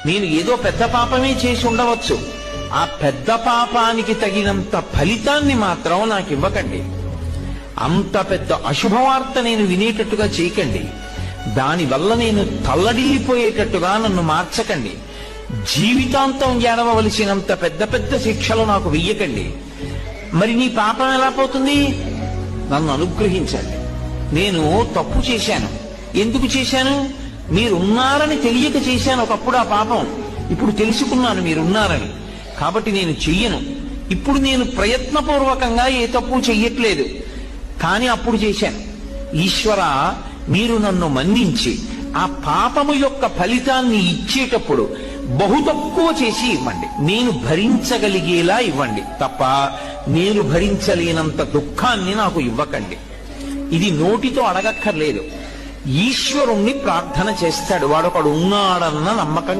నేను ఏదో పెద్ద పాపమే చేసి ఉండవచ్చు, ఆ పెద్ద పాపానికి తగినంత ఫలితాన్ని మాత్రం నాకు ఇవ్వకండి. అంత పెద్ద అశుభవార్త నేను వినేటట్టుగా చేయకండి. దానివల్ల నేను తల్లడిల్లిపోయేటట్టుగా నన్ను మార్చకండి. జీవితాంతం ఏడవలసినంత పెద్ద పెద్ద శిక్షలు నాకు వెయ్యకండి. మరి నీ పాపం ఎలా పోతుంది? నన్ను అనుగ్రహించండి. నేను తప్పు చేశాను. ఎందుకు చేశాను? మీరున్నారని తెలియక చేశాను ఒకప్పుడు ఆ పాపం. ఇప్పుడు తెలుసుకున్నాను మీరున్నారని, కాబట్టి నేను చెయ్యను. ఇప్పుడు నేను ప్రయత్నపూర్వకంగా ఏ తప్పు చెయ్యట్లేదు, కానీ అప్పుడు చేశాను. ఈశ్వర, మీరు నన్ను మన్నించి ఆ పాపము యొక్క ఫలితాన్ని ఇచ్చేటప్పుడు బహు తక్కువ చేసి ఇవ్వండి. నేను భరించగలిగేలా ఇవ్వండి తప్ప నేను భరించలేనంత దుఃఖాన్ని నాకు ఇవ్వకండి. ఇది నోటితో అడగక్కర్లేదు. ఈశ్వరుణ్ణి ప్రార్థన చేస్తాడు. వాడొకడు ఉన్నాడన్న నమ్మకం